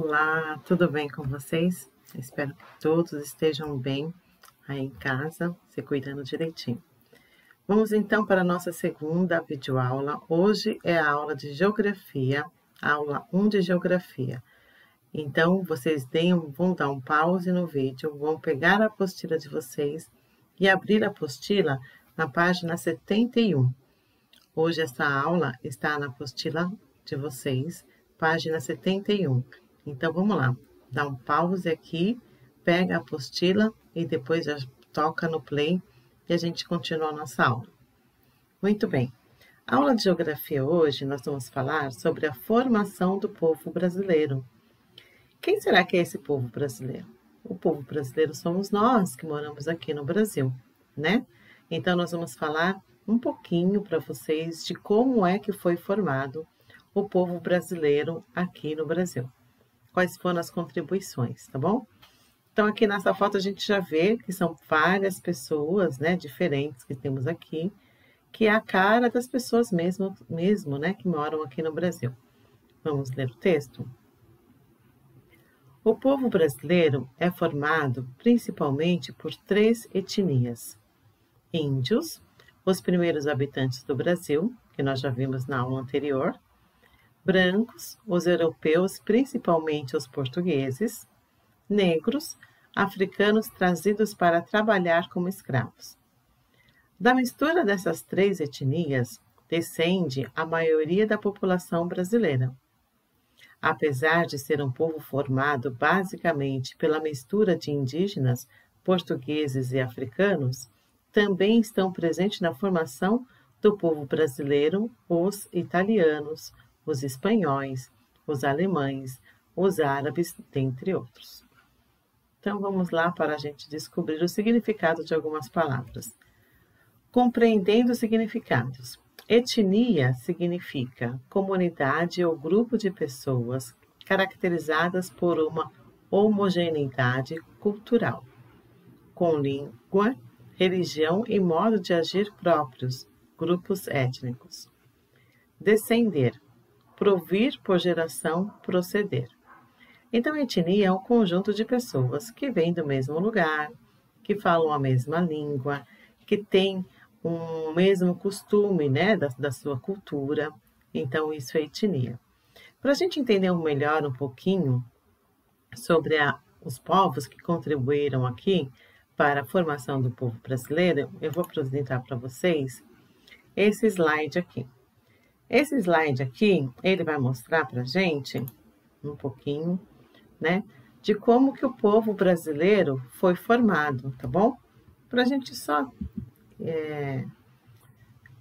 Olá, tudo bem com vocês? Espero que todos estejam bem aí em casa, se cuidando direitinho. Vamos então para a nossa segunda videoaula. Hoje é a aula de Geografia, aula 1 de Geografia. Então, vocês vão dar um pause no vídeo, vão pegar a apostila de vocês e abrir a apostila na página 71. Hoje essa aula está na apostila de vocês, página 71. Então, vamos lá, dá um pause aqui, pega a apostila e depois já toca no play e a gente continua a nossa aula. Muito bem, a aula de Geografia hoje nós vamos falar sobre a formação do povo brasileiro. Quem será que é esse povo brasileiro? O povo brasileiro somos nós que moramos aqui no Brasil, né? Então, nós vamos falar um pouquinho para vocês de como é que foi formado o povo brasileiro aqui no Brasil. Quais foram as contribuições, tá bom? Então, aqui nessa foto a gente já vê que são várias pessoas, né, diferentes que temos aqui, que é a cara das pessoas mesmo, né, que moram aqui no Brasil. Vamos ler o texto? O povo brasileiro é formado principalmente por 3 etnias: índios, os primeiros habitantes do Brasil, que nós já vimos na aula anterior; brancos, os europeus, principalmente os portugueses; negros, africanos trazidos para trabalhar como escravos. Da mistura dessas 3 etnias, descende a maioria da população brasileira. Apesar de ser um povo formado basicamente pela mistura de indígenas, portugueses e africanos, também estão presentes na formação do povo brasileiro os italianos, os espanhóis, os alemães, os árabes, dentre outros. Então, vamos lá para a gente descobrir o significado de algumas palavras. Compreendendo os significados. Etnia significa comunidade ou grupo de pessoas caracterizadas por uma homogeneidade cultural, com língua, religião e modo de agir próprios, grupos étnicos. Descender, provir por geração, proceder. Então, etnia é um conjunto de pessoas que vêm do mesmo lugar, que falam a mesma língua, que têm um mesmo costume, né, da sua cultura. Então, isso é etnia. Para a gente entender melhor um pouquinho sobre os povos que contribuíram aqui para a formação do povo brasileiro, eu vou apresentar para vocês esse slide aqui. Esse slide aqui, ele vai mostrar para a gente um pouquinho, né, de como que o povo brasileiro foi formado, tá bom? Para a gente só,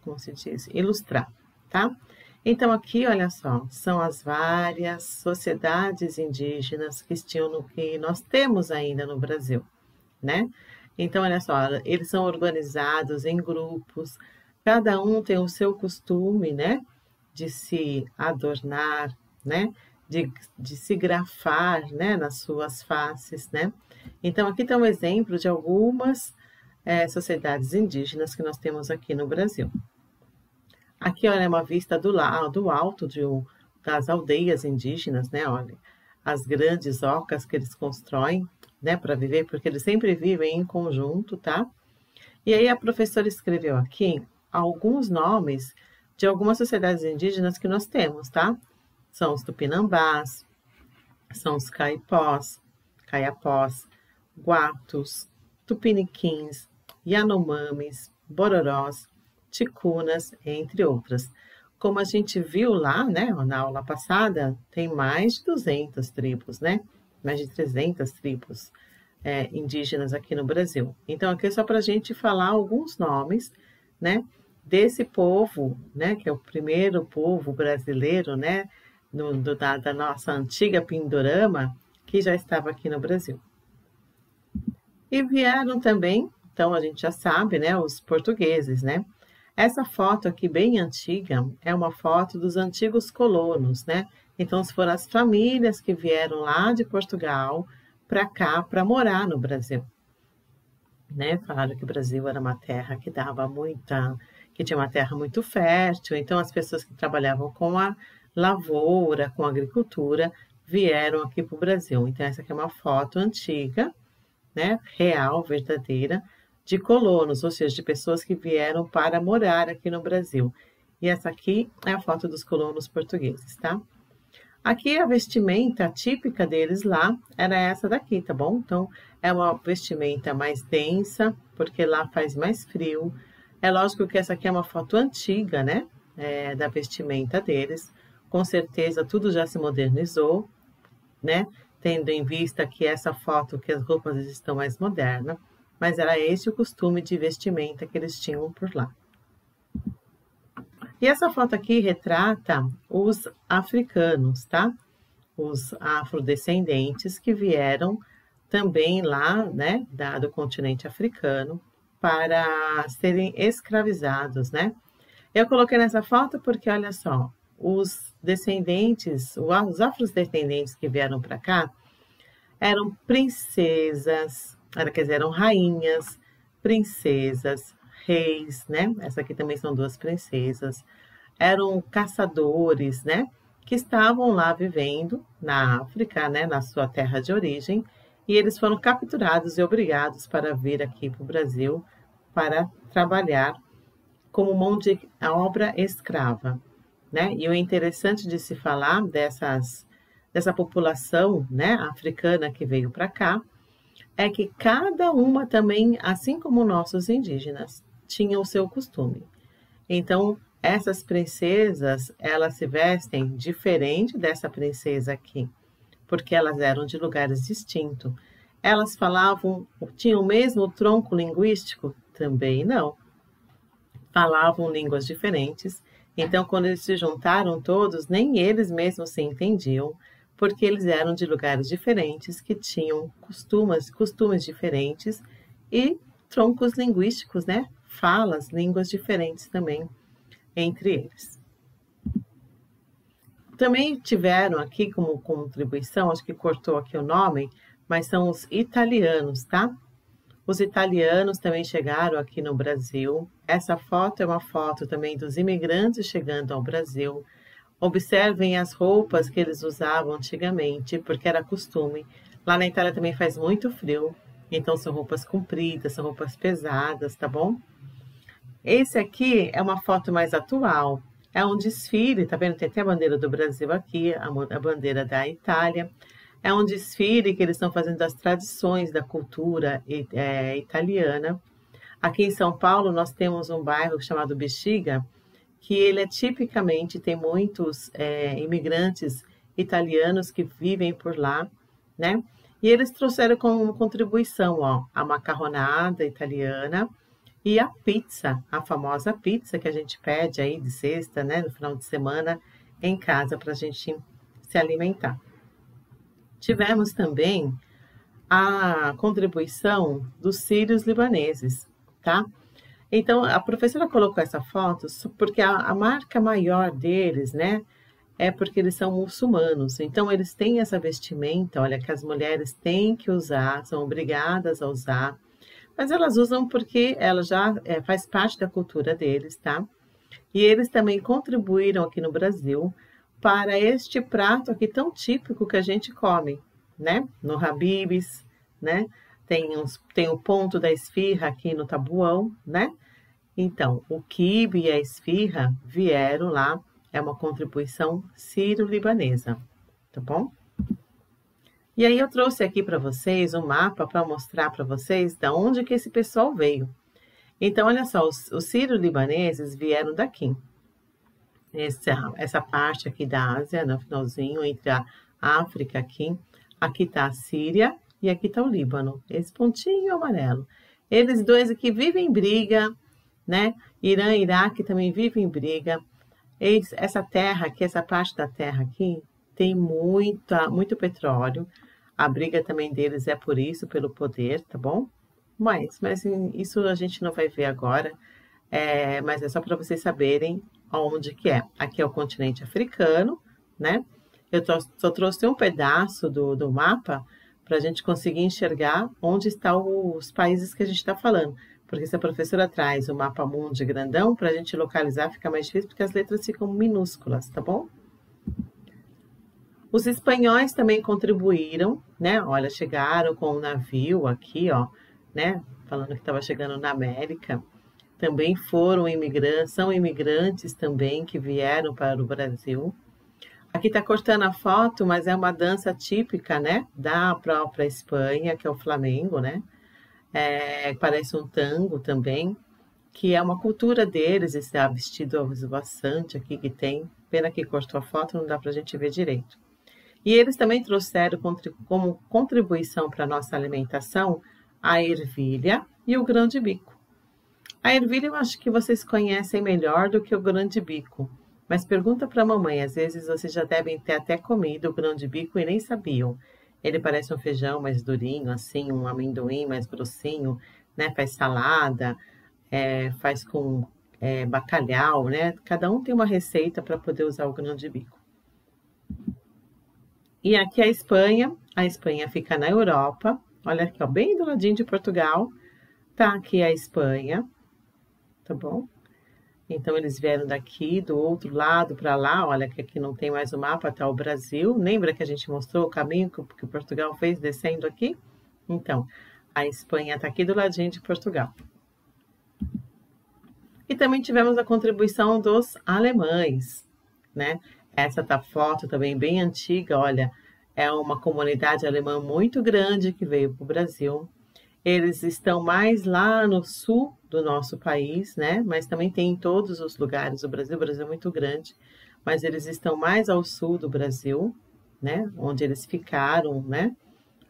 como se diz, ilustrar, tá? Então, aqui, olha só, são as várias sociedades indígenas que nós temos ainda no Brasil, né? Então, olha só, eles são organizados em grupos, cada um tem o seu costume, né, de se adornar, né, de se grafar, né, nas suas faces, né? Então, aqui está um exemplo de algumas sociedades indígenas que nós temos aqui no Brasil. Aqui, olha, é uma vista do alto das aldeias indígenas, né? Olha, as grandes ocas que eles constroem, né, para viver, porque eles sempre vivem em conjunto, tá? E aí a professora escreveu aqui alguns nomes de algumas sociedades indígenas que nós temos, tá? São os tupinambás, são os caiapós, guatos, tupiniquins, yanomamis, bororós, ticunas, entre outras. Como a gente viu lá, né, na aula passada, tem mais de 200 tribos, né? Mais de 300 tribos indígenas aqui no Brasil. Então, aqui é só para a gente falar alguns nomes, né, desse povo, né, que é o primeiro povo brasileiro, né, da nossa antiga Pindorama, que já estava aqui no Brasil. E vieram também, então a gente já sabe, né, os portugueses, né? Essa foto aqui bem antiga é uma foto dos antigos colonos, né? Então foram as famílias que vieram lá de Portugal para cá para morar no Brasil, né? Falaram que o Brasil era uma terra que tinha uma terra muito fértil, então as pessoas que trabalhavam com a lavoura, com a agricultura, vieram aqui para o Brasil. Então, essa aqui é uma foto antiga, né, real, verdadeira, de colonos, ou seja, de pessoas que vieram para morar aqui no Brasil. E essa aqui é a foto dos colonos portugueses, tá? Aqui a vestimenta típica deles lá era essa daqui, tá bom? Então, é uma vestimenta mais densa, porque lá faz mais frio. É lógico que essa aqui é uma foto antiga, né? Da vestimenta deles. Com certeza tudo já se modernizou, né? Tendo em vista que essa foto, que as roupas estão mais modernas, mas era esse o costume de vestimenta que eles tinham por lá. E essa foto aqui retrata os africanos, tá? Os afrodescendentes que vieram também lá, né, do continente africano, para serem escravizados, né? Eu coloquei nessa foto porque, olha só, os descendentes, os afrodescendentes que vieram para cá, eram princesas, quer dizer, eram rainhas, princesas, reis, né? Essa aqui também são duas princesas. Eram caçadores, né? Que estavam lá vivendo na África, né? Na sua terra de origem. E eles foram capturados e obrigados para vir aqui para o Brasil para trabalhar como mão de obra escrava, né? E o interessante de se falar dessa população, né, africana que veio para cá, é que cada uma também, assim como nossos indígenas, tinha o seu costume. Então, essas princesas, elas se vestem diferente dessa princesa aqui, porque elas eram de lugares distintos. Elas falavam, tinham o mesmo tronco linguístico? Também não. Falavam línguas diferentes. Então, quando eles se juntaram todos, nem eles mesmos se entendiam, porque eles eram de lugares diferentes, que tinham costumes diferentes e troncos linguísticos, né? Falas, línguas diferentes também entre eles. Também tiveram aqui como contribuição, acho que cortou aqui o nome, mas são os italianos, tá? Os italianos também chegaram aqui no Brasil. Essa foto é uma foto também dos imigrantes chegando ao Brasil. Observem as roupas que eles usavam antigamente, porque era costume. Lá na Itália também faz muito frio, então são roupas compridas, são roupas pesadas, tá bom? Esse aqui é uma foto mais atual. É um desfile, tá vendo? Tem até a bandeira do Brasil aqui, a bandeira da Itália. É um desfile que eles estão fazendo das tradições da cultura italiana. Aqui em São Paulo, nós temos um bairro chamado Bexiga, que ele é tipicamente, tem muitos imigrantes italianos que vivem por lá, né? E eles trouxeram como contribuição, ó, a macarronada italiana e a pizza, a famosa pizza que a gente pede aí de sexta, né, no final de semana, em casa para a gente se alimentar. Tivemos também a contribuição dos sírios libaneses, tá? Então, a professora colocou essa foto porque a marca maior deles, né, é porque eles são muçulmanos. Então, eles têm essa vestimenta, olha, que as mulheres têm que usar, são obrigadas a usar, mas elas usam porque ela já faz parte da cultura deles, tá? E eles também contribuíram aqui no Brasil para este prato aqui tão típico que a gente come, né? No Habib's, né? Tem o ponto da esfirra aqui no Tabuão, né? Então, o quibe e a esfirra vieram lá, é uma contribuição sírio-libanesa, tá bom? E aí eu trouxe aqui para vocês um mapa para mostrar para vocês de onde que esse pessoal veio. Então, olha só, os sírio-libaneses vieram daqui. Essa parte aqui da Ásia, no finalzinho, entre a África aqui. Aqui está a Síria e aqui está o Líbano. Esse pontinho amarelo. Eles dois aqui vivem em briga, né? Irã e Iraque também vivem em briga. Essa terra aqui, essa parte da terra aqui, tem muito petróleo. A briga também deles é por isso, pelo poder, tá bom? Mas isso a gente não vai ver agora. Mas é só para vocês saberem onde que é. Aqui é o continente africano, né? Eu só trouxe um pedaço do mapa para a gente conseguir enxergar onde estão os países que a gente está falando. Porque se a professora traz o mapa mundi grandão, para a gente localizar fica mais difícil, porque as letras ficam minúsculas, tá bom? Os espanhóis também contribuíram, né? Olha, chegaram com um navio aqui, ó, né? Falando que estava chegando na América. Também foram imigrantes, são imigrantes também que vieram para o Brasil. Aqui está cortando a foto, mas é uma dança típica, né? Da própria Espanha, que é o flamengo, né? Parece um tango também, que é uma cultura deles, esse vestido esvoaçante aqui que tem. Pena que cortou a foto, não dá para a gente ver direito. E eles também trouxeram como contribuição para a nossa alimentação a ervilha e o grão de bico. A ervilha eu acho que vocês conhecem melhor do que o grão de bico, mas pergunta para a mamãe, às vezes vocês já devem ter até comido o grão de bico e nem sabiam. Ele parece um feijão mais durinho, assim, um amendoim mais grossinho, né? Faz salada, faz com bacalhau, né? Cada um tem uma receita para poder usar o grão de bico. E aqui a Espanha fica na Europa, olha aqui, ó, bem do ladinho de Portugal, tá aqui a Espanha, tá bom? Então, eles vieram daqui, do outro lado para lá, olha que aqui não tem mais o mapa, tá o Brasil, lembra que a gente mostrou o caminho que o Portugal fez descendo aqui? Então, a Espanha tá aqui do ladinho de Portugal. E também tivemos a contribuição dos alemães, né? Essa foto também bem antiga, olha, é uma comunidade alemã muito grande que veio para o Brasil. Eles estão mais lá no sul do nosso país, né? Mas também tem em todos os lugares do Brasil. O Brasil é muito grande, mas eles estão mais ao sul do Brasil, né? Onde eles ficaram, né?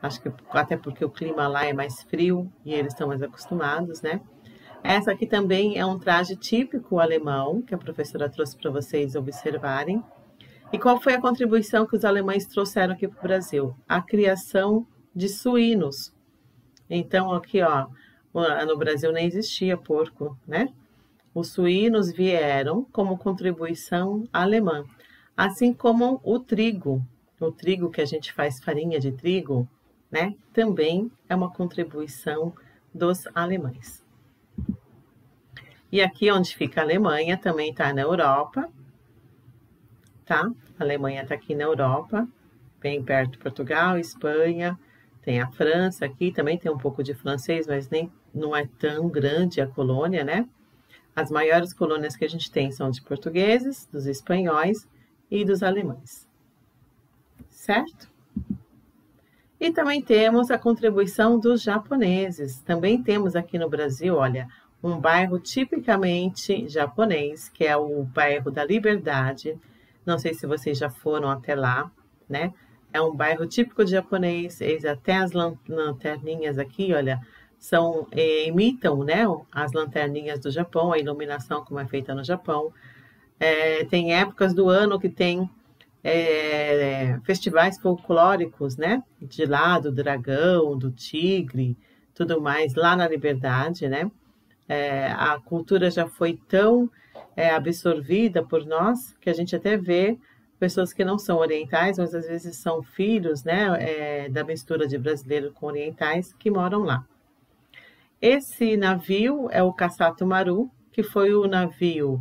Acho que até porque o clima lá é mais frio e eles estão mais acostumados, né? Essa aqui também é um traje típico alemão, que a professora trouxe para vocês observarem. E qual foi a contribuição que os alemães trouxeram aqui para o Brasil? A criação de suínos. Então, aqui, ó, no Brasil nem existia porco, né? Os suínos vieram como contribuição alemã, assim como o trigo que a gente faz farinha de trigo, né? Também é uma contribuição dos alemães. E aqui onde fica a Alemanha, também está na Europa, tá? A Alemanha está aqui na Europa, bem perto de Portugal, Espanha, tem a França aqui, também tem um pouco de francês, mas não é tão grande a colônia, né? As maiores colônias que a gente tem são de portugueses, dos espanhóis e dos alemães, certo? E também temos a contribuição dos japoneses. Também temos aqui no Brasil, olha, um bairro tipicamente japonês, que é o bairro da Liberdade. Não sei se vocês já foram até lá, né? É um bairro típico de japonês, até as lanterninhas aqui, olha, imitam, né, as lanterninhas do Japão, a iluminação como é feita no Japão. Tem épocas do ano que tem festivais folclóricos, né, de lá do dragão, do tigre, tudo mais, lá na Liberdade, né. A cultura já foi tão absorvida por nós que a gente até vê pessoas que não são orientais, mas às vezes são filhos, né, da mistura de brasileiro com orientais que moram lá. Esse navio é o Kassato Maru, que foi o navio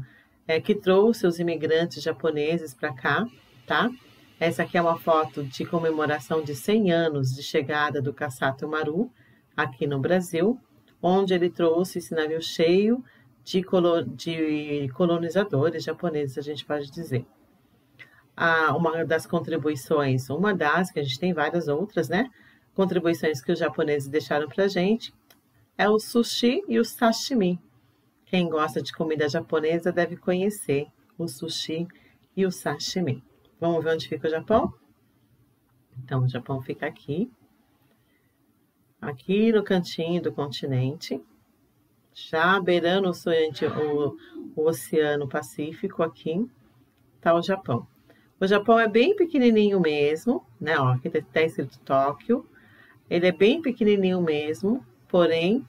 que trouxe os imigrantes japoneses para cá, tá? Essa aqui é uma foto de comemoração de 100 anos de chegada do Kassato Maru aqui no Brasil, onde ele trouxe esse navio cheio de colonizadores japoneses, a gente pode dizer. Uma das contribuições, que a gente tem várias outras, né? Contribuições que os japoneses deixaram pra gente é o sushi e o sashimi. Quem gosta de comida japonesa deve conhecer o sushi e o sashimi. Vamos ver onde fica o Japão? Então, o Japão fica aqui no cantinho do continente, já beirando o Oceano Pacífico, aqui está o Japão. O Japão é bem pequenininho mesmo, né? Ó, aqui está escrito Tóquio. Ele é bem pequenininho mesmo, porém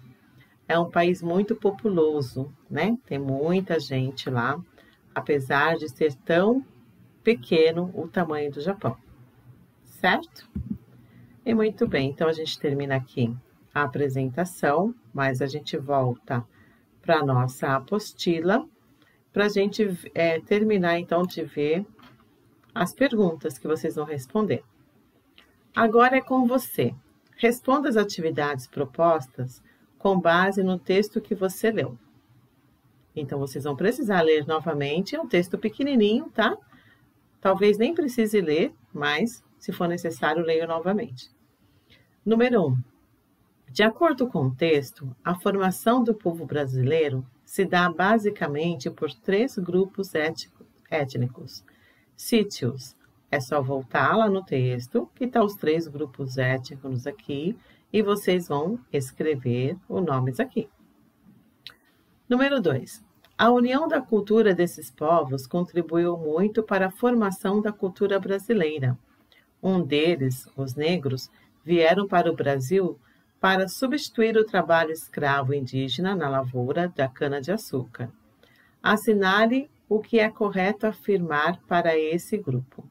é um país muito populoso, né? Tem muita gente lá, apesar de ser tão pequeno o tamanho do Japão, certo? E muito bem, então a gente termina aqui a apresentação, mas a gente volta para a nossa apostila, para a gente terminar então de ver as perguntas que vocês vão responder. Agora é com você. Responda as atividades propostas com base no texto que você leu. Então, vocês vão precisar ler novamente, é um texto pequenininho, tá? Talvez nem precise ler, mas, se for necessário, leia novamente. Número 1. De acordo com o texto, a formação do povo brasileiro se dá basicamente por 3 grupos étnicos. Sítios. É só voltar lá no texto, que está os 3 grupos étnicos aqui, e vocês vão escrever os nomes aqui. Número 2. A união da cultura desses povos contribuiu muito para a formação da cultura brasileira. Um deles, os negros, vieram para o Brasil para substituir o trabalho escravo indígena na lavoura da cana-de-açúcar. Assinale o que é correto afirmar para esse grupo.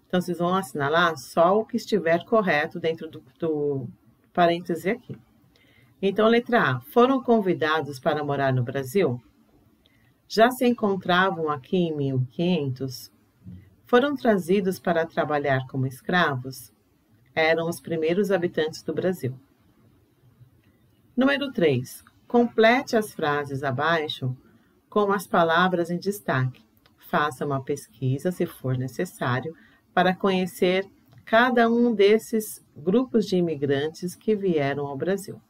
Então, vocês vão assinalar só o que estiver correto dentro do parêntese aqui. Então, letra A. Foram convidados para morar no Brasil? Já se encontravam aqui em 1500? Foram trazidos para trabalhar como escravos? Eram os primeiros habitantes do Brasil. Número 3. Complete as frases abaixo com as palavras em destaque. Faça uma pesquisa, se for necessário, para conhecer cada um desses grupos de imigrantes que vieram ao Brasil.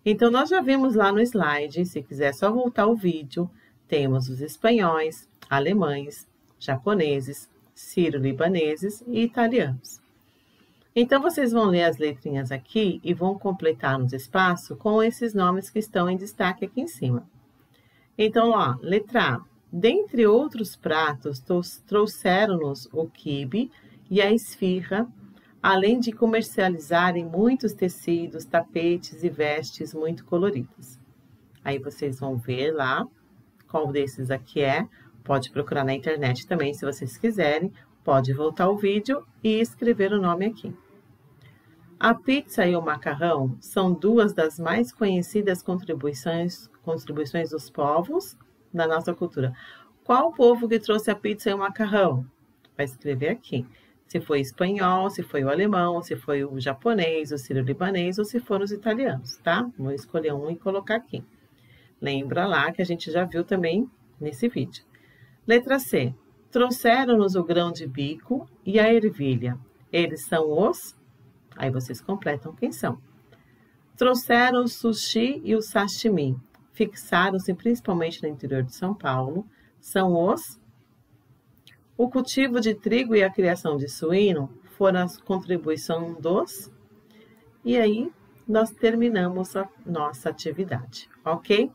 Então, nós já vimos lá no slide, se quiser só voltar o vídeo, temos os espanhóis, alemães, japoneses, sírio-libaneses e italianos. Então, vocês vão ler as letrinhas aqui e vão completar nos espaços com esses nomes que estão em destaque aqui em cima. Então, ó, letra A. Dentre outros pratos, trouxeram-nos o quibe e a esfirra, além de comercializarem muitos tecidos, tapetes e vestes muito coloridas. Aí vocês vão ver lá qual desses aqui é. Pode procurar na internet também, se vocês quiserem. Pode voltar o vídeo e escrever o nome aqui. A pizza e o macarrão são 2 das mais conhecidas contribuições dos povos da nossa cultura. Qual povo que trouxe a pizza e o macarrão? Vai escrever aqui. Se foi espanhol, se foi o alemão, se foi o japonês, o sírio-libanês ou se foram os italianos, tá? Vou escolher um e colocar aqui. Lembra lá que a gente já viu também nesse vídeo. Letra C. Trouxeram-nos o grão de bico e a ervilha. Eles são os... Aí vocês completam quem são. Trouxeram o sushi e o sashimi. Fixaram-se principalmente no interior de São Paulo. São os... O cultivo de trigo e a criação de suíno foram a contribuição dos... E aí, nós terminamos a nossa atividade, ok?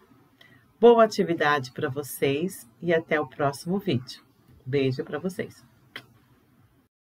Boa atividade para vocês e até o próximo vídeo. Beijo para vocês.